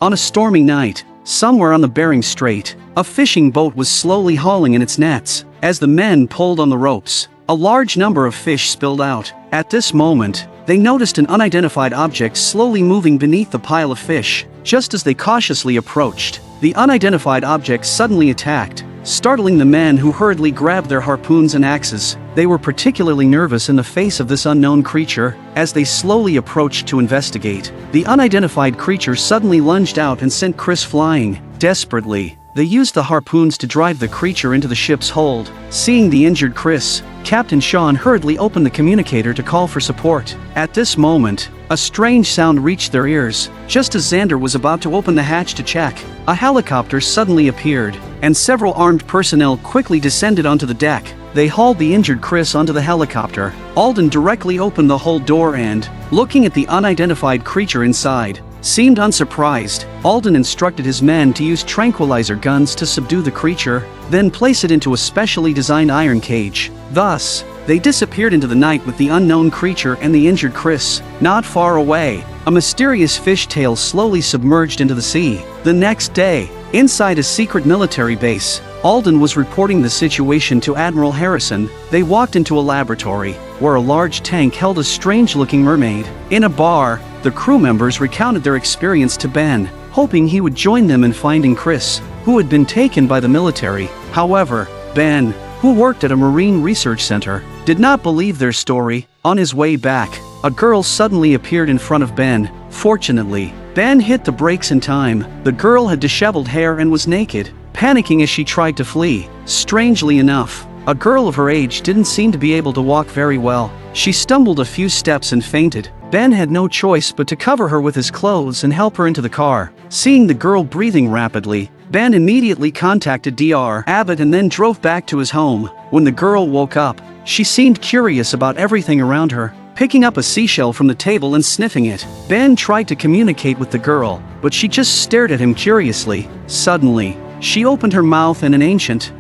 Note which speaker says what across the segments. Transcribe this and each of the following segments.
Speaker 1: On a stormy night, somewhere on the Bering Strait, a fishing boat was slowly hauling in its nets. As the men pulled on the ropes, a large number of fish spilled out. At this moment, they noticed an unidentified object slowly moving beneath the pile of fish. Just as they cautiously approached, the unidentified object suddenly attacked, startling the men, who hurriedly grabbed their harpoons and axes. They were particularly nervous in the face of this unknown creature. As they slowly approached to investigate, the unidentified creature suddenly lunged out and sent Chris flying. Desperately, they used the harpoons to drive the creature into the ship's hold. Seeing the injured Chris, Captain Sean hurriedly opened the communicator to call for support. At this moment, a strange sound reached their ears. Just as Xander was about to open the hatch to check, a helicopter suddenly appeared, and several armed personnel quickly descended onto the deck. They hauled the injured Chris onto the helicopter. Alden directly opened the hold door and, looking at the unidentified creature inside, seemed unsurprised. Alden instructed his men to use tranquilizer guns to subdue the creature, then place it into a specially designed iron cage. Thus, they disappeared into the night with the unknown creature and the injured Chris. Not far away, a mysterious fish tail slowly submerged into the sea. The next day, inside a secret military base, Alden was reporting the situation to Admiral Harrison. They walked into a laboratory, where a large tank held a strange-looking mermaid. In a bar, the crew members recounted their experience to Ben, hoping he would join them in finding Chris, who had been taken by the military. However, Ben, who worked at a marine research center, did not believe their story. On his way back, a girl suddenly appeared in front of Ben. Fortunately, Ben hit the brakes in time. The girl had disheveled hair and was naked, panicking as she tried to flee. Strangely enough, a girl of her age didn't seem to be able to walk very well. She stumbled a few steps and fainted. Ben had no choice but to cover her with his clothes and help her into the car. Seeing the girl breathing rapidly, Ben immediately contacted Dr. Abbott and then drove back to his home. When the girl woke up, she seemed curious about everything around her, picking up a seashell from the table and sniffing it. Ben tried to communicate with the girl, but she just stared at him curiously. Suddenly, she opened her mouth and an ancient,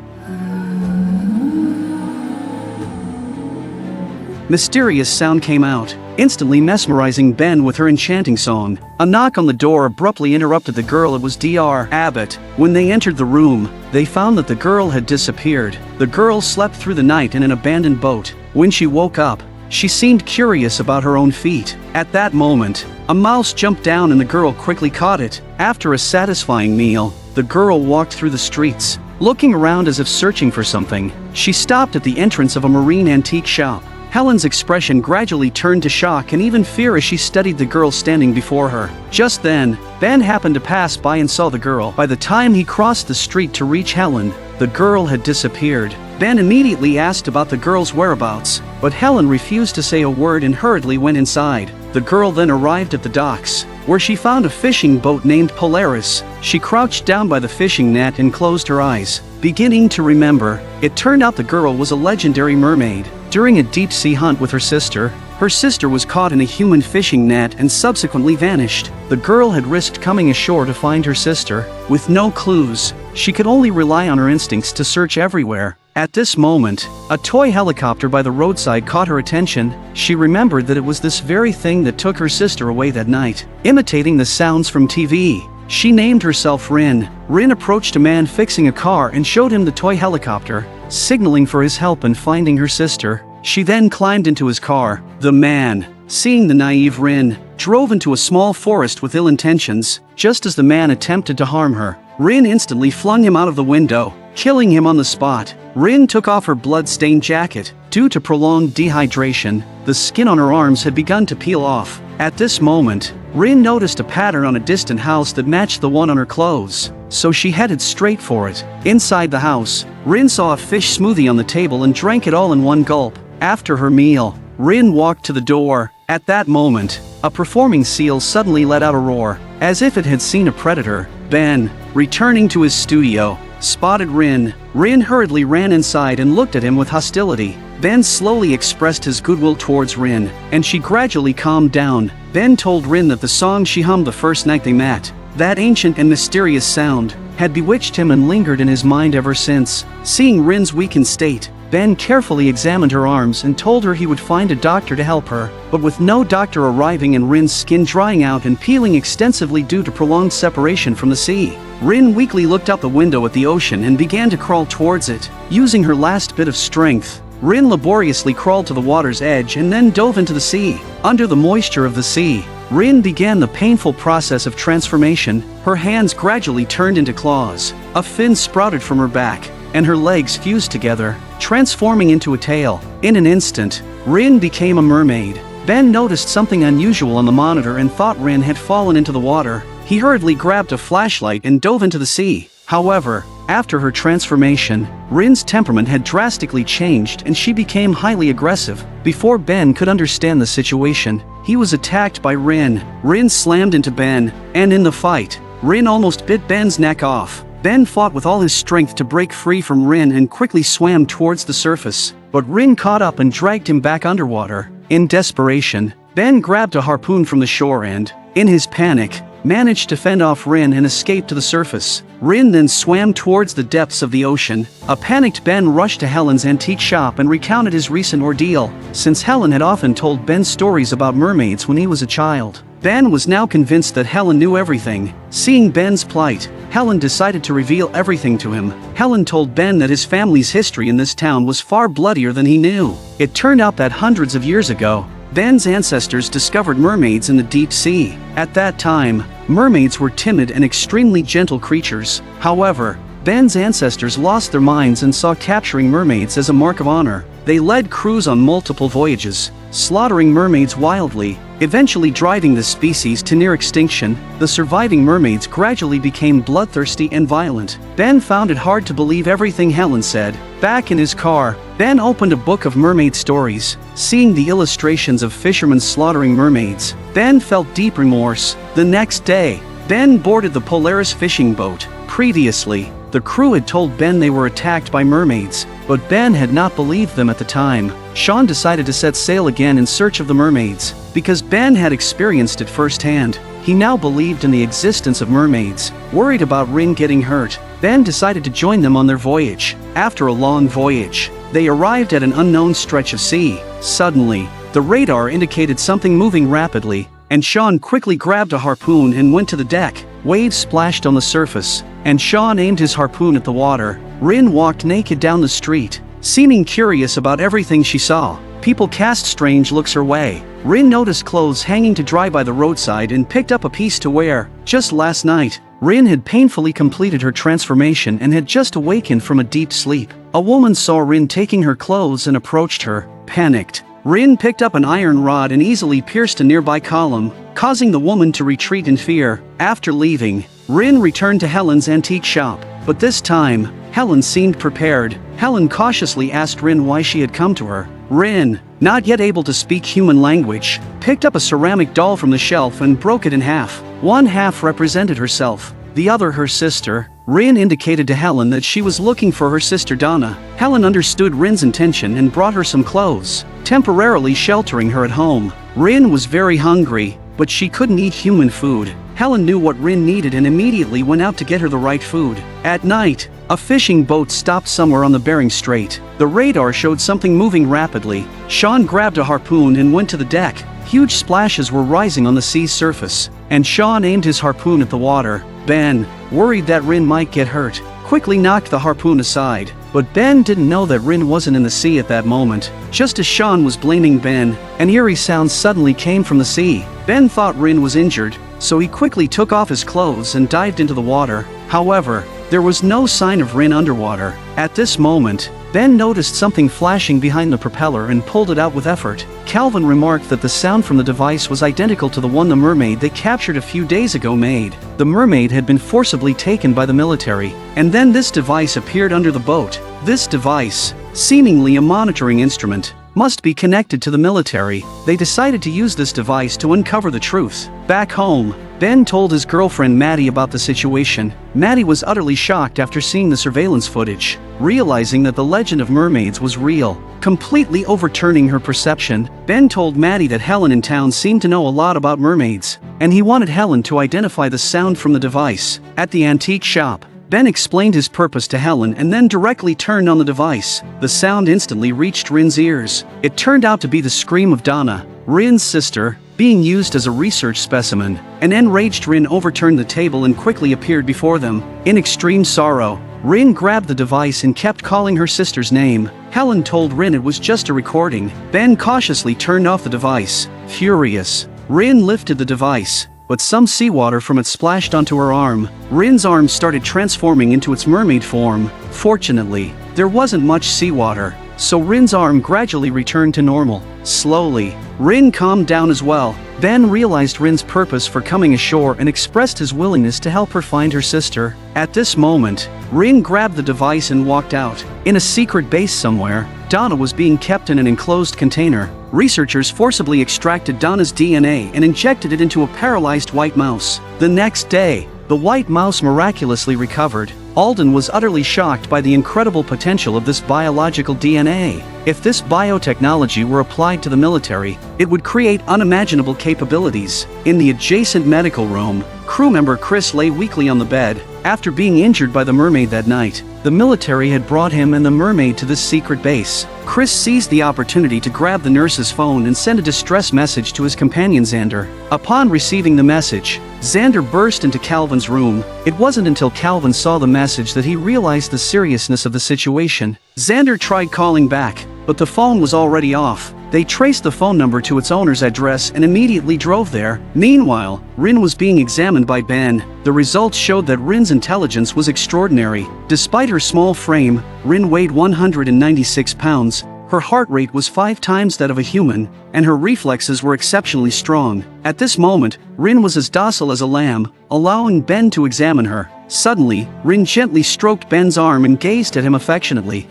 Speaker 1: mysterious sound came out, instantly mesmerizing Ben with her enchanting song. A knock on the door abruptly interrupted the girl. It was Dr. Abbott. When they entered the room, they found that the girl had disappeared. The girl slept through the night in an abandoned boat. When she woke up, she seemed curious about her own feet. At that moment, a mouse jumped down and the girl quickly caught it. After a satisfying meal, the girl walked through the streets, looking around as if searching for something. She stopped at the entrance of a marine antique shop. Helen's expression gradually turned to shock and even fear as she studied the girl standing before her. Just then, Ben happened to pass by and saw the girl. By the time he crossed the street to reach Helen, the girl had disappeared. Ben immediately asked about the girl's whereabouts, but Helen refused to say a word and hurriedly went inside. The girl then arrived at the docks, where she found a fishing boat named Polaris. She crouched down by the fishing net and closed her eyes, beginning to remember. It turned out the girl was a legendary mermaid. During a deep-sea hunt with her sister was caught in a human fishing net and subsequently vanished. The girl had risked coming ashore to find her sister. With no clues, she could only rely on her instincts to search everywhere. At this moment, a toy helicopter by the roadside caught her attention. She remembered that it was this very thing that took her sister away that night. Imitating the sounds from TV, she named herself Rin. Rin approached a man fixing a car and showed him the toy helicopter, signaling for his help in finding her sister. She then climbed into his car. The man, seeing the naive Rin, drove into a small forest with ill intentions. Just as the man attempted to harm her, Rin instantly flung him out of the window, killing him on the spot. Rin took off her blood-stained jacket. Due to prolonged dehydration, the skin on her arms had begun to peel off. At this moment, Rin noticed a pattern on a distant house that matched the one on her clothes, so she headed straight for it. Inside the house, Rin saw a fish smoothie on the table and drank it all in one gulp. After her meal, Rin walked to the door. At that moment, a performing seal suddenly let out a roar, as if it had seen a predator. Ben, returning to his studio, spotted Rin. Rin hurriedly ran inside and looked at him with hostility. Ben slowly expressed his goodwill towards Rin, and she gradually calmed down. Ben told Rin that the song she hummed the first night they met, that ancient and mysterious sound, had bewitched him and lingered in his mind ever since. Seeing Rin's weakened state, Ben carefully examined her arms and told her he would find a doctor to help her, but with no doctor arriving and Rin's skin drying out and peeling extensively due to prolonged separation from the sea, Rin weakly looked out the window at the ocean and began to crawl towards it. Using her last bit of strength, Rin laboriously crawled to the water's edge and then dove into the sea. Under the moisture of the sea, Rin began the painful process of transformation. Her hands gradually turned into claws, a fin sprouted from her back, and her legs fused together, transforming into a tail. In an instant, Rin became a mermaid. Ben noticed something unusual on the monitor and thought Rin had fallen into the water. He hurriedly grabbed a flashlight and dove into the sea. However, after her transformation, Rin's temperament had drastically changed and she became highly aggressive. Before Ben could understand the situation, he was attacked by Rin. Rin slammed into Ben, and in the fight, Rin almost bit Ben's neck off. Ben fought with all his strength to break free from Rin and quickly swam towards the surface, but Rin caught up and dragged him back underwater. In desperation, Ben grabbed a harpoon from the shore and, in his panic, managed to fend off Rin and escape to the surface. Rin then swam towards the depths of the ocean. A panicked Ben rushed to Helen's antique shop and recounted his recent ordeal, since Helen had often told Ben stories about mermaids when he was a child. Ben was now convinced that Helen knew everything. Seeing Ben's plight, Helen decided to reveal everything to him. Helen told Ben that his family's history in this town was far bloodier than he knew. It turned out that hundreds of years ago, Ben's ancestors discovered mermaids in the deep sea. At that time, mermaids were timid and extremely gentle creatures. However, Ben's ancestors lost their minds and saw capturing mermaids as a mark of honor. They led crews on multiple voyages, slaughtering mermaids wildly, eventually driving the species to near extinction. The surviving mermaids gradually became bloodthirsty and violent. Ben found it hard to believe everything Helen said. Back in his car, Ben opened a book of mermaid stories. Seeing the illustrations of fishermen slaughtering mermaids, Ben felt deep remorse. The next day, Ben boarded the Polaris fishing boat. Previously, the crew had told Ben they were attacked by mermaids, but Ben had not believed them at the time. Sean decided to set sail again in search of the mermaids. Because Ben had experienced it firsthand, he now believed in the existence of mermaids. Worried about Rin getting hurt, Ben decided to join them on their voyage. After a long voyage, they arrived at an unknown stretch of sea. Suddenly, the radar indicated something moving rapidly, and Sean quickly grabbed a harpoon and went to the deck. Waves splashed on the surface, and Sean aimed his harpoon at the water. Rin walked naked down the street, seeming curious about everything she saw. People cast strange looks her way. Rin noticed clothes hanging to dry by the roadside and picked up a piece to wear. Just last night, Rin had painfully completed her transformation and had just awakened from a deep sleep. A woman saw Rin taking her clothes and approached her. Panicked, Rin picked up an iron rod and easily pierced a nearby column, causing the woman to retreat in fear. After leaving, Rin returned to Helen's antique shop, but this time, Helen seemed prepared. Helen cautiously asked Rin why she had come to her. Rin, not yet able to speak human language, picked up a ceramic doll from the shelf and broke it in half. One half represented herself, the other her sister. Rin indicated to Helen that she was looking for her sister Donna. Helen understood Rin's intention and brought her some clothes, temporarily sheltering her at home. Rin was very hungry, but she couldn't eat human food. Helen knew what Rin needed and immediately went out to get her the right food. At night, a fishing boat stopped somewhere on the Bering Strait. The radar showed something moving rapidly. Sean grabbed a harpoon and went to the deck. Huge splashes were rising on the sea's surface, and Sean aimed his harpoon at the water. Ben, worried that Rin might get hurt, quickly knocked the harpoon aside. But Ben didn't know that Rin wasn't in the sea at that moment. Just as Sean was blaming Ben, an eerie sound suddenly came from the sea. Ben thought Rin was injured, so he quickly took off his clothes and dived into the water. However, there was no sign of Rin underwater. At this moment, Ben noticed something flashing behind the propeller and pulled it out with effort. Calvin remarked that the sound from the device was identical to the one the mermaid they captured a few days ago made. The mermaid had been forcibly taken by the military, and then this device appeared under the boat. This device, seemingly a monitoring instrument, must be connected to the military. They decided to use this device to uncover the truth. Back home, Ben told his girlfriend Maddie about the situation. Maddie was utterly shocked after seeing the surveillance footage, realizing that the legend of mermaids was real. Completely overturning her perception, Ben told Maddie that Helen in town seemed to know a lot about mermaids, and he wanted Helen to identify the sound from the device. At the antique shop, Ben explained his purpose to Helen and then directly turned on the device. The sound instantly reached Rin's ears. It turned out to be the scream of Donna, Rin's sister, being used as a research specimen. An enraged Rin overturned the table and quickly appeared before them. In extreme sorrow, Rin grabbed the device and kept calling her sister's name. Helen told Rin it was just a recording. Ben cautiously turned off the device. Furious, Rin lifted the device, but some seawater from it splashed onto her arm. Rin's arm started transforming into its mermaid form. Fortunately, there wasn't much seawater, so Rin's arm gradually returned to normal. Slowly, Rin calmed down as well. Ben realized Rin's purpose for coming ashore and expressed his willingness to help her find her sister. At this moment, Rin grabbed the device and walked out. In a secret base somewhere, Donna was being kept in an enclosed container. Researchers forcibly extracted Donna's DNA and injected it into a paralyzed white mouse. The next day, the white mouse miraculously recovered. Alden was utterly shocked by the incredible potential of this biological DNA. If this biotechnology were applied to the military, it would create unimaginable capabilities. In the adjacent medical room, crew member Chris lay weakly on the bed. After being injured by the mermaid that night, the military had brought him and the mermaid to this secret base. Chris seized the opportunity to grab the nurse's phone and send a distress message to his companion Xander. Upon receiving the message, Xander burst into Calvin's room. It wasn't until Calvin saw the message that he realized the seriousness of the situation. Xander tried calling back, but the phone was already off. They traced the phone number to its owner's address and immediately drove there. Meanwhile, Rin was being examined by Ben. The results showed that Rin's intelligence was extraordinary. Despite her small frame, Rin weighed 196 pounds. Her heart rate was 5 times that of a human, and her reflexes were exceptionally strong. At this moment, Rin was as docile as a lamb, allowing Ben to examine her. Suddenly, Rin gently stroked Ben's arm and gazed at him affectionately.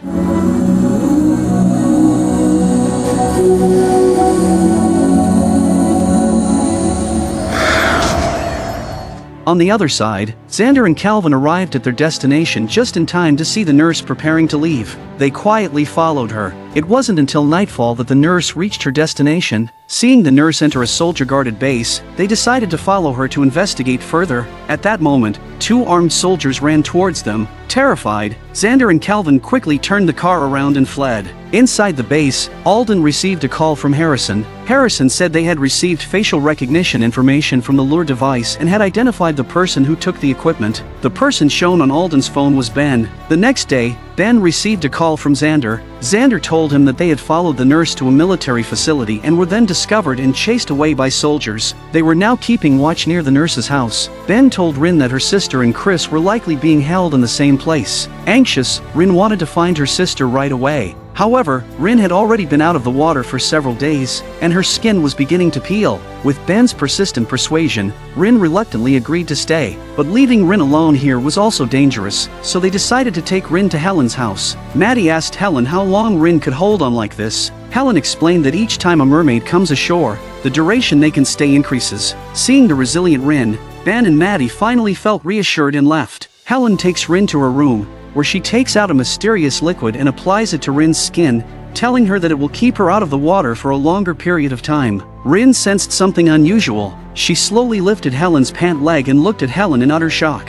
Speaker 1: On the other side, Xander and Calvin arrived at their destination just in time to see the nurse preparing to leave. They quietly followed her. It wasn't until nightfall that the nurse reached her destination. Seeing the nurse enter a soldier-guarded base, they decided to follow her to investigate further. At that moment, 2 armed soldiers ran towards them. Terrified, Xander and Calvin quickly turned the car around and fled. Inside the base, Alden received a call from Harrison. Harrison said they had received facial recognition information from the lure device and had identified the person who took the equipment. The person shown on Alden's phone was Ben. The next day, Ben received a call from Xander. Xander told him that they had followed the nurse to a military facility and were then discovered and chased away by soldiers. They were now keeping watch near the nurse's house. Ben told Rin that her sister and Chris were likely being held in the same place. Anxious, Rin wanted to find her sister right away. However, Rin had already been out of the water for several days, and her skin was beginning to peel. With Ben's persistent persuasion, Rin reluctantly agreed to stay. But leaving Rin alone here was also dangerous, so they decided to take Rin to Helen's house. Maddie asked Helen how long Rin could hold on like this. Helen explained that each time a mermaid comes ashore, the duration they can stay increases. Seeing the resilient Rin, Ben and Maddie finally felt reassured and left. Helen takes Rin to her room, where she takes out a mysterious liquid and applies it to Rin's skin, telling her that it will keep her out of the water for a longer period of time. Rin sensed something unusual. She slowly lifted Helen's pant leg and looked at Helen in utter shock.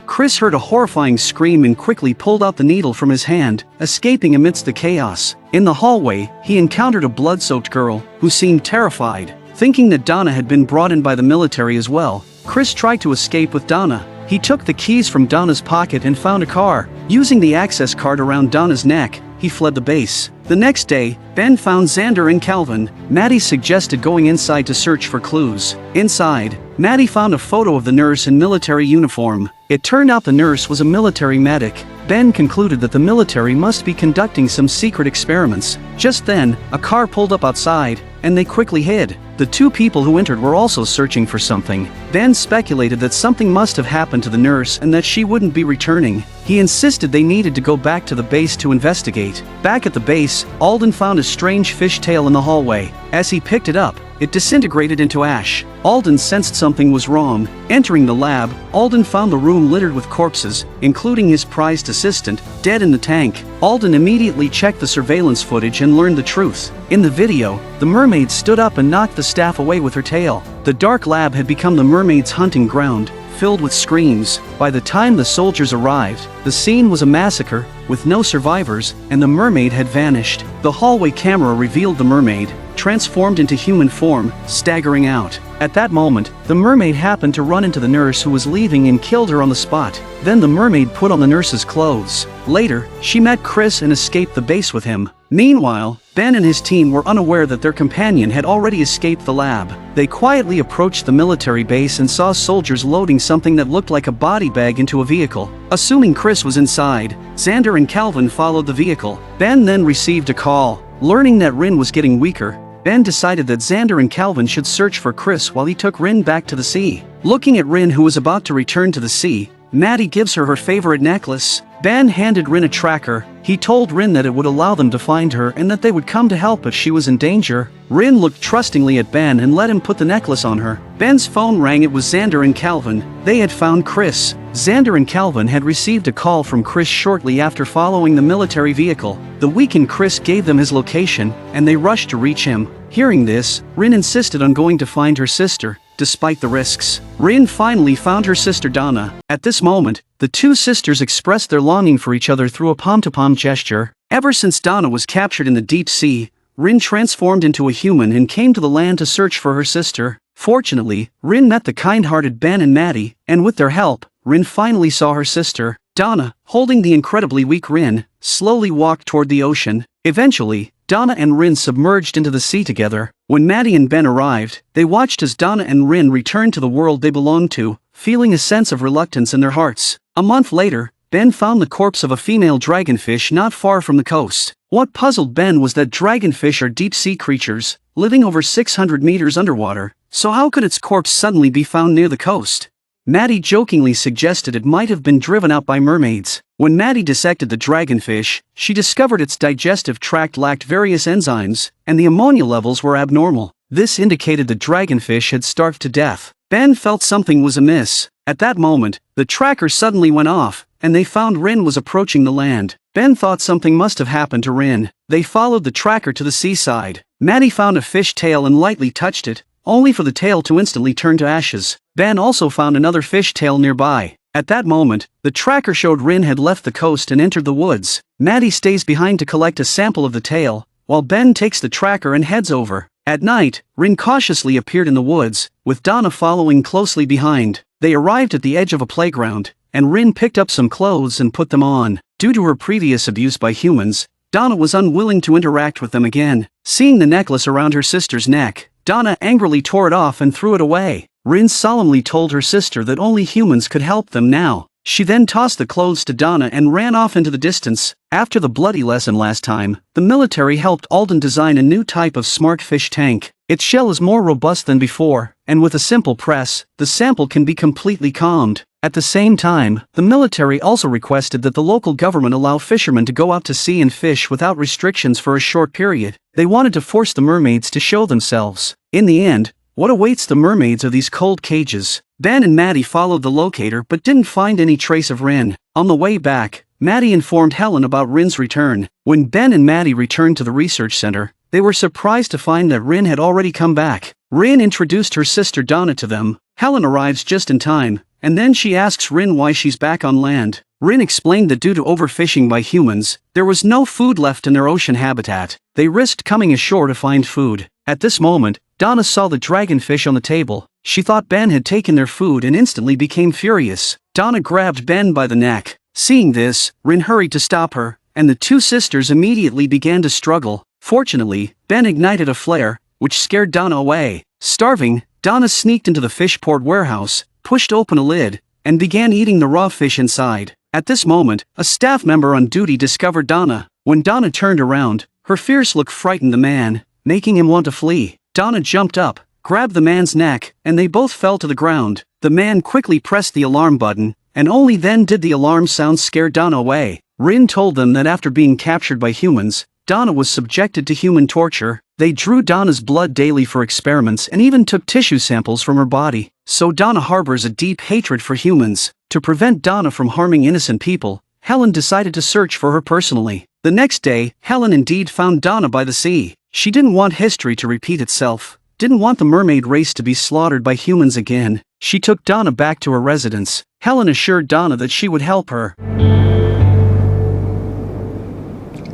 Speaker 1: Chris heard a horrifying scream and quickly pulled out the needle from his hand, escaping amidst the chaos. In the hallway, he encountered a blood-soaked girl, who seemed terrified. Thinking that Donna had been brought in by the military as well, Chris tried to escape with Donna. He took the keys from Donna's pocket and found a car. Using the access card around Donna's neck, he fled the base. The next day, Ben found Xander and Calvin. Maddie suggested going inside to search for clues. Inside, Maddie found a photo of the nurse in military uniform. It turned out the nurse was a military medic. Ben concluded that the military must be conducting some secret experiments. Just then, a car pulled up outside, and they quickly hid. The 2 people who entered were also searching for something. Ben speculated that something must have happened to the nurse and that she wouldn't be returning. He insisted they needed to go back to the base to investigate. Back at the base, Alden found a strange fish tail in the hallway. As he picked it up, it disintegrated into ash. Alden sensed something was wrong. Entering the lab, Alden found the room littered with corpses, including his prized assistant, dead in the tank. Alden immediately checked the surveillance footage and learned the truth. In the video, the mermaid stood up and knocked the staff away with her tail. The dark lab had become the mermaid's hunting ground, filled with screams. By the time the soldiers arrived, the scene was a massacre, with no survivors, and the mermaid had vanished. The hallway camera revealed the mermaid, transformed into human form, staggering out. At that moment, the mermaid happened to run into the nurse who was leaving and killed her on the spot. Then the mermaid put on the nurse's clothes. Later, she met Chris and escaped the base with him. Meanwhile, Ben and his team were unaware that their companion had already escaped the lab. They quietly approached the military base and saw soldiers loading something that looked like a body bag into a vehicle. Assuming Chris was inside, Xander and Calvin followed the vehicle. Ben then received a call. Learning that Rin was getting weaker, Ben decided that Xander and Calvin should search for Chris while he took Rin back to the sea. Looking at Rin, who was about to return to the sea, Maddie gives her favorite necklace. Ben handed Rin a tracker. He told Rin that it would allow them to find her and that they would come to help if she was in danger. Rin looked trustingly at Ben and let him put the necklace on her. Ben's phone rang. It was Xander and Calvin. They had found Chris. Xander and Calvin had received a call from Chris shortly after following the military vehicle. The weakened Chris gave them his location, and they rushed to reach him. Hearing this, Rin insisted on going to find her sister, despite the risks. Rin finally found her sister Donna. At this moment, the two sisters expressed their longing for each other through a palm-to-palm gesture. Ever since Donna was captured in the deep sea, Rin transformed into a human and came to the land to search for her sister. Fortunately, Rin met the kind-hearted Ben and Maddie, and with their help, Rin finally saw her sister. Donna, holding the incredibly weak Rin, slowly walked toward the ocean. Eventually, Donna and Rin submerged into the sea together. When Maddie and Ben arrived, they watched as Donna and Rin returned to the world they belonged to, feeling a sense of reluctance in their hearts. A month later, Ben found the corpse of a female dragonfish not far from the coast. What puzzled Ben was that dragonfish are deep-sea creatures, living over 600 meters underwater, so how could its corpse suddenly be found near the coast? Maddie jokingly suggested it might have been driven out by mermaids. When Maddie dissected the dragonfish, she discovered its digestive tract lacked various enzymes, and the ammonia levels were abnormal. This indicated the dragonfish had starved to death. Ben felt something was amiss. At that moment, the tracker suddenly went off, and they found Rin was approaching the land. Ben thought something must have happened to Rin. They followed the tracker to the seaside. Maddie found a fish tail and lightly touched it, only for the tail to instantly turn to ashes. Ben also found another fish tail nearby. At that moment, the tracker showed Rin had left the coast and entered the woods. Maddie stays behind to collect a sample of the tail, while Ben takes the tracker and heads over. At night, Rin cautiously appeared in the woods, with Donna following closely behind. They arrived at the edge of a playground, and Rin picked up some clothes and put them on. Due to her previous abuse by humans, Donna was unwilling to interact with them again. Seeing the necklace around her sister's neck, Donna angrily tore it off and threw it away. Rin solemnly told her sister that only humans could help them now. She then tossed the clothes to Donna and ran off into the distance. After the bloody lesson last time, the military helped Alden design a new type of smart fish tank. Its shell is more robust than before, and with a simple press, the sample can be completely calmed. At the same time, the military also requested that the local government allow fishermen to go out to sea and fish without restrictions for a short period. They wanted to force the mermaids to show themselves. In the end, what awaits the mermaids are these cold cages. Ben and Maddie followed the locator but didn't find any trace of Rin. On the way back, Maddie informed Helen about Rin's return. When Ben and Maddie returned to the research center, they were surprised to find that Rin had already come back. Rin introduced her sister Donna to them. Helen arrives just in time, and then she asks Rin why she's back on land. Rin explained that due to overfishing by humans, there was no food left in their ocean habitat. They risked coming ashore to find food. At this moment, Donna saw the dragonfish on the table. She thought Ben had taken their food and instantly became furious. Donna grabbed Ben by the neck. Seeing this, Rin hurried to stop her, and the two sisters immediately began to struggle. Fortunately, Ben ignited a flare, which scared Donna away. Starving, Donna sneaked into the fishport warehouse, pushed open a lid, and began eating the raw fish inside. At this moment, a staff member on duty discovered Donna. When Donna turned around, her fierce look frightened the man, making him want to flee. Donna jumped up, grabbed the man's neck, and they both fell to the ground. The man quickly pressed the alarm button, and only then did the alarm sound scare Donna away. Rin told them that after being captured by humans, Donna was subjected to human torture. They drew Donna's blood daily for experiments and even took tissue samples from her body. So Donna harbors a deep hatred for humans. To prevent Donna from harming innocent people, Helen decided to search for her personally. The next day, Helen indeed found Donna by the sea. She didn't want history to repeat itself, didn't want the mermaid race to be slaughtered by humans again. She took Donna back to her residence. Helen assured Donna that she would help her.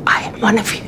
Speaker 2: I am one of you.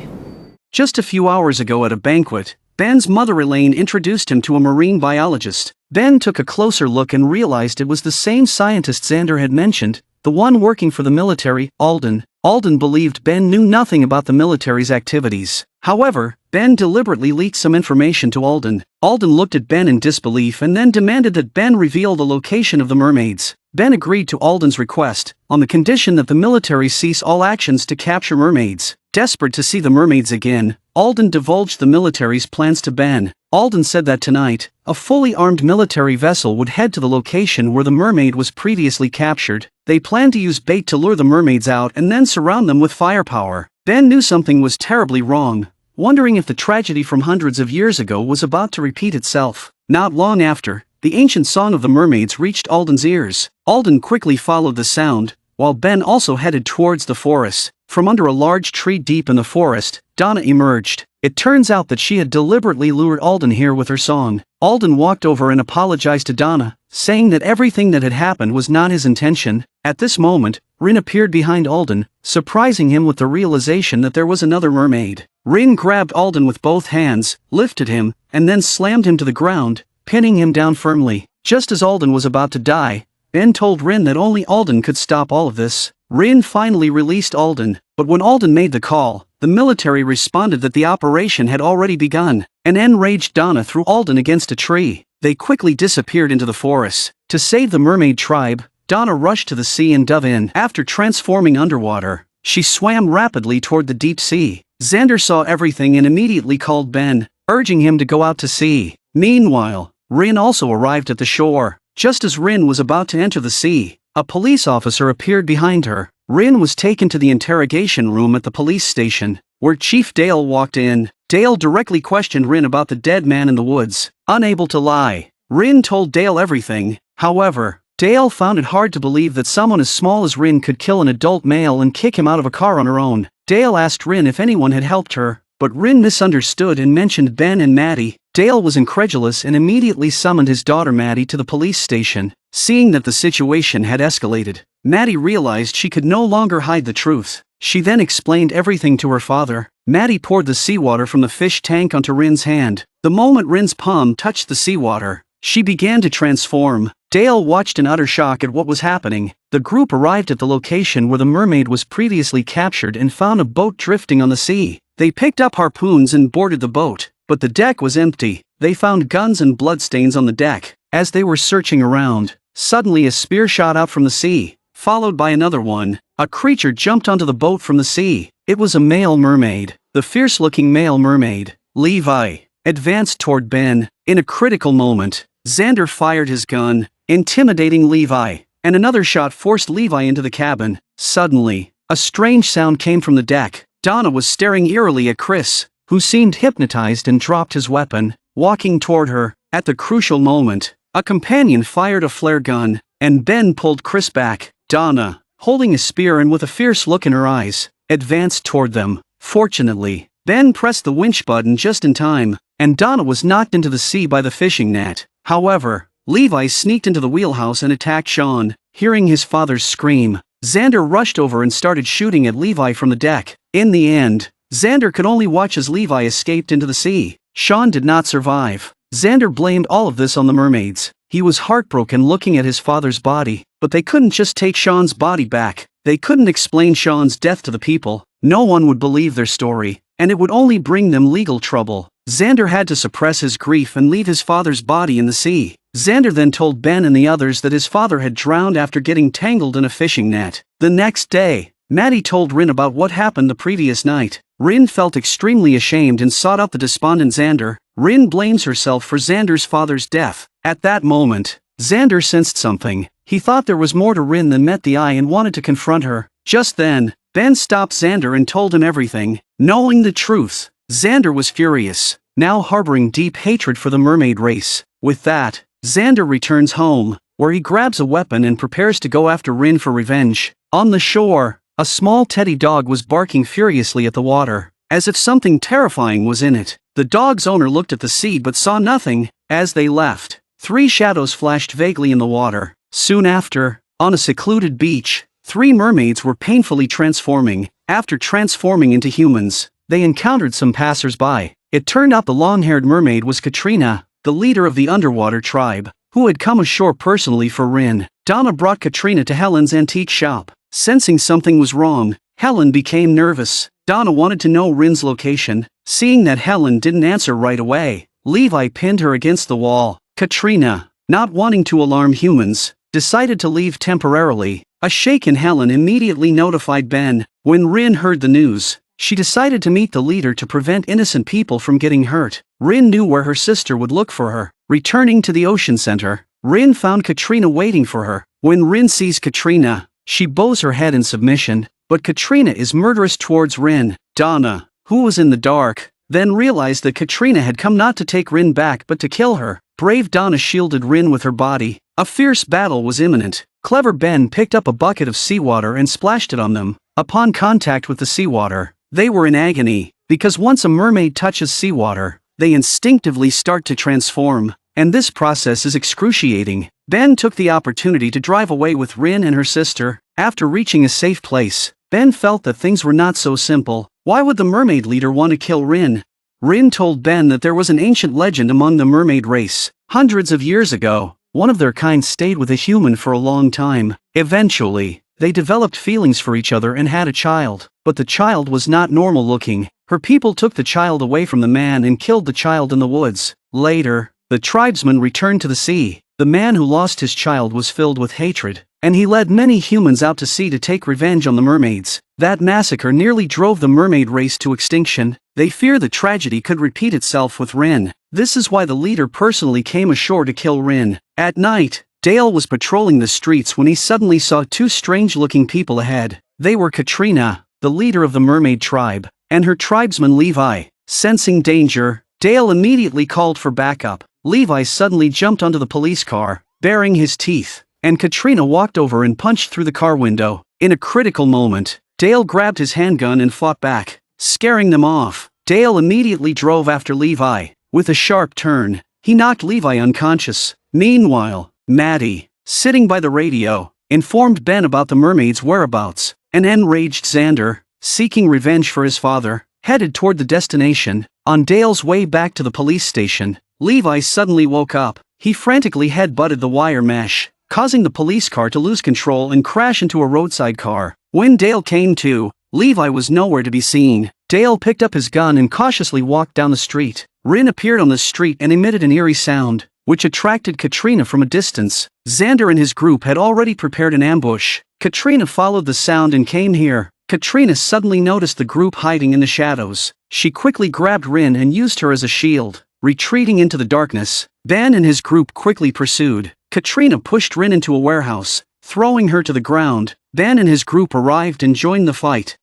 Speaker 1: Just a few hours ago at a banquet, Ben's mother Elaine introduced him to a marine biologist. Ben took a closer look and realized it was the same scientist Xander had mentioned, the one working for the military, Alden. Alden believed Ben knew nothing about the military's activities. However, Ben deliberately leaked some information to Alden. Alden looked at Ben in disbelief and then demanded that Ben reveal the location of the mermaids. Ben agreed to Alden's request, on the condition that the military cease all actions to capture mermaids. Desperate to see the mermaids again, Alden divulged the military's plans to Ben. Alden said that tonight, a fully armed military vessel would head to the location where the mermaid was previously captured. They planned to use bait to lure the mermaids out and then surround them with firepower. Ben knew something was terribly wrong, wondering if the tragedy from hundreds of years ago was about to repeat itself. Not long after, the ancient song of the mermaids reached Alden's ears. Alden quickly followed the sound, while Ben also headed towards the forest. From under a large tree deep in the forest, Donna emerged. It turns out that she had deliberately lured Alden here with her song. Alden walked over and apologized to Donna, saying that everything that had happened was not his intention. At this moment, Rin appeared behind Alden, surprising him with the realization that there was another mermaid. Rin grabbed Alden with both hands, lifted him, and then slammed him to the ground, pinning him down firmly. Just as Alden was about to die, Ben told Rin that only Alden could stop all of this. Rin finally released Alden, but when Alden made the call, the military responded that the operation had already begun. An enraged Donna threw Alden against a tree. They quickly disappeared into the forest. To save the mermaid tribe, Donna rushed to the sea and dove in. After transforming underwater, she swam rapidly toward the deep sea. Xander saw everything and immediately called Ben, urging him to go out to sea. Meanwhile, Rin also arrived at the shore. Just as Rin was about to enter the sea, a police officer appeared behind her. Rin was taken to the interrogation room at the police station, where Chief Dale walked in. Dale directly questioned Rin about the dead man in the woods. Unable to lie, Rin told Dale everything. However, Dale found it hard to believe that someone as small as Rin could kill an adult male and kick him out of a car on her own. Dale asked Rin if anyone had helped her, but Rin misunderstood and mentioned Ben and Maddie. Dale was incredulous and immediately summoned his daughter Maddie to the police station. Seeing that the situation had escalated, Maddie realized she could no longer hide the truth. She then explained everything to her father. Maddie poured the seawater from the fish tank onto Rin's hand. The moment Rin's palm touched the seawater, she began to transform. Dale watched in utter shock at what was happening. The group arrived at the location where the mermaid was previously captured and found a boat drifting on the sea. They picked up harpoons and boarded the boat, but the deck was empty. They found guns and bloodstains on the deck. As they were searching around, suddenly a spear shot out from the sea, followed by another one. A creature jumped onto the boat from the sea. It was a male mermaid. The fierce-looking male mermaid, Levi, advanced toward Ben. In a critical moment, Xander fired his gun, intimidating Levi, and another shot forced Levi into the cabin. Suddenly, a strange sound came from the deck. Donna was staring eerily at Chris, who seemed hypnotized and dropped his weapon, walking toward her. At the crucial moment, a companion fired a flare gun, and Ben pulled Chris back. Donna, holding a spear and with a fierce look in her eyes, advanced toward them. Fortunately, Ben pressed the winch button just in time, and Donna was knocked into the sea by the fishing net. However, Levi sneaked into the wheelhouse and attacked Sean. Hearing his father's scream, Xander rushed over and started shooting at Levi from the deck. In the end, Xander could only watch as Levi escaped into the sea. Sean did not survive. Xander blamed all of this on the mermaids. He was heartbroken looking at his father's body, but they couldn't just take Sean's body back. They couldn't explain Sean's death to the people. No one would believe their story, and it would only bring them legal trouble. Xander had to suppress his grief and leave his father's body in the sea. Xander then told Ben and the others that his father had drowned after getting tangled in a fishing net. The next day, Maddie told Rin about what happened the previous night. Rin felt extremely ashamed and sought out the despondent Xander. Rin blames herself for Xander's father's death. At that moment, Xander sensed something. He thought there was more to Rin than met the eye and wanted to confront her. Just then, Ben stopped Xander and told him everything. Knowing the truth, Xander was furious, now harboring deep hatred for the mermaid race. With that, Xander returns home, where he grabs a weapon and prepares to go after Rin for revenge. On the shore, a small teddy dog was barking furiously at the water, as if something terrifying was in it. The dog's owner looked at the sea but saw nothing. As they left, 3 shadows flashed vaguely in the water. Soon after, on a secluded beach, 3 mermaids were painfully transforming. After transforming into humans, they encountered some passers-by. It turned out the long-haired mermaid was Katrina, the leader of the underwater tribe, who had come ashore personally for Rin. Donna brought Katrina to Helen's antique shop. Sensing something was wrong, Helen became nervous. Donna wanted to know Rin's location. Seeing that Helen didn't answer right away, Levi pinned her against the wall. Katrina, not wanting to alarm humans, decided to leave temporarily. A shaken Helen immediately notified Ben. When Rin heard the news, she decided to meet the leader to prevent innocent people from getting hurt. Rin knew where her sister would look for her. Returning to the ocean center, Rin found Katrina waiting for her. When Rin sees Katrina, she bows her head in submission, but Katrina is murderous towards Rin. Donna, who was in the dark, then realized that Katrina had come not to take Rin back but to kill her. Brave Donna shielded Rin with her body. A fierce battle was imminent. Clever Ben picked up a bucket of seawater and splashed it on them. Upon contact with the seawater, they were in agony, because once a mermaid touches seawater, they instinctively start to transform, and this process is excruciating. Ben took the opportunity to drive away with Rin and her sister. After reaching a safe place, Ben felt that things were not so simple. Why would the mermaid leader want to kill Rin? Rin told Ben that there was an ancient legend among the mermaid race. Hundreds of years ago, one of their kind stayed with a human for a long time. Eventually, they developed feelings for each other and had a child. But the child was not normal looking. Her people took the child away from the man and killed the child in the woods. Later, the tribesmen returned to the sea. The man who lost his child was filled with hatred, and he led many humans out to sea to take revenge on the mermaids. That massacre nearly drove the mermaid race to extinction. They fear the tragedy could repeat itself with Rin. This is why the leader personally came ashore to kill Rin. At night, Dale was patrolling the streets when he suddenly saw 2 strange-looking people ahead. They were Katrina, the leader of the mermaid tribe, and her tribesman Levi. Sensing danger, Dale immediately called for backup. Levi suddenly jumped onto the police car, baring his teeth, and Katrina walked over and punched through the car window. In a critical moment, Dale grabbed his handgun and fought back, scaring them off. Dale immediately drove after Levi. With a sharp turn, he knocked Levi unconscious. Meanwhile, Maddie, sitting by the radio, informed Ben about the mermaid's whereabouts. An enraged Xander, seeking revenge for his father, headed toward the destination. On Dale's way back to the police station, Levi suddenly woke up. He frantically head-butted the wire mesh, causing the police car to lose control and crash into a roadside car. When Dale came to, Levi was nowhere to be seen. Dale picked up his gun and cautiously walked down the street. Rin appeared on the street and emitted an eerie sound, which attracted Katrina from a distance. Xander and his group had already prepared an ambush. Katrina followed the sound and came here. Katrina suddenly noticed the group hiding in the shadows. She quickly grabbed Rin and used her as a shield. Retreating into the darkness, Ben and his group quickly pursued. Katrina pushed Rin into a warehouse, throwing her to the ground. Ben and his group arrived and joined the fight.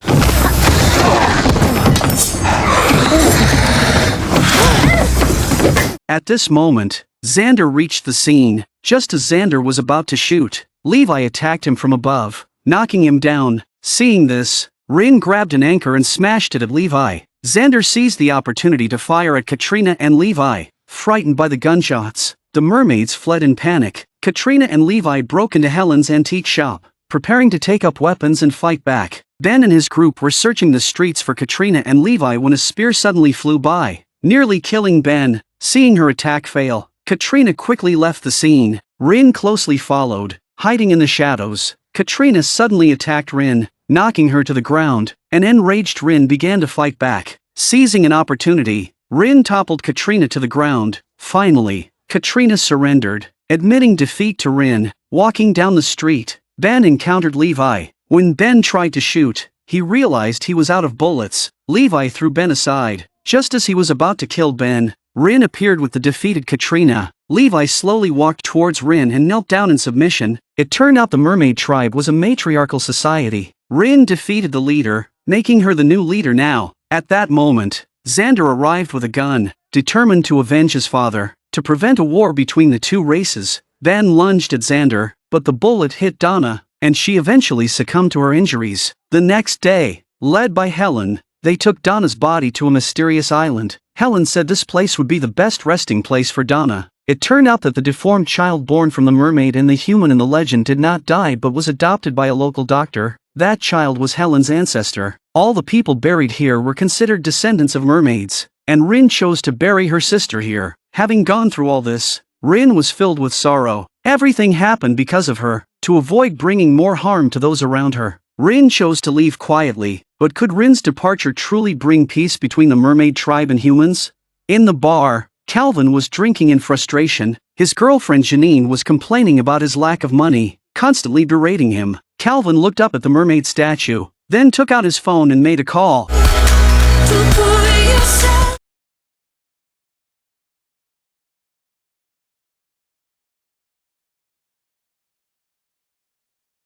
Speaker 1: At this moment, Xander reached the scene. Just as Xander was about to shoot, Levi attacked him from above, knocking him down. Seeing this, Rin grabbed an anchor and smashed it at Levi. Xander seized the opportunity to fire at Katrina and Levi. Frightened by the gunshots, the mermaids fled in panic. Katrina and Levi broke into Helen's antique shop, preparing to take up weapons and fight back. Ben and his group were searching the streets for Katrina and Levi when a spear suddenly flew by, nearly killing Ben. Seeing her attack fail, Katrina quickly left the scene. Rin closely followed, hiding in the shadows. Katrina suddenly attacked Rin, knocking her to the ground. An enraged Rin began to fight back. Seizing an opportunity, Rin toppled Katrina to the ground. Finally, Katrina surrendered, admitting defeat to Rin. Walking down the street, Ben encountered Levi. When Ben tried to shoot, he realized he was out of bullets. Levi threw Ben aside. Just as he was about to kill Ben, Rin appeared with the defeated Katrina. Levi slowly walked towards Rin and knelt down in submission. It turned out the mermaid tribe was a matriarchal society. Rin defeated the leader, making her the new leader now. At that moment, Xander arrived with a gun, determined to avenge his father. To prevent a war between the two races, Van lunged at Xander, but the bullet hit Donna, and she eventually succumbed to her injuries. The next day, led by Helen, they took Donna's body to a mysterious island. Helen said this place would be the best resting place for Donna. It turned out that the deformed child born from the mermaid and the human in the legend did not die but was adopted by a local doctor. That child was Helen's ancestor. All the people buried here were considered descendants of mermaids, and Rin chose to bury her sister here. Having gone through all this, Rin was filled with sorrow. Everything happened because of her. To avoid bringing more harm to those around her, Rin chose to leave quietly. But could Rin's departure truly bring peace between the mermaid tribe and humans? In the bar, Calvin was drinking in frustration. His girlfriend Janine was complaining about his lack of money, constantly berating him. Calvin looked up at the mermaid statue, then took out his phone and made a call.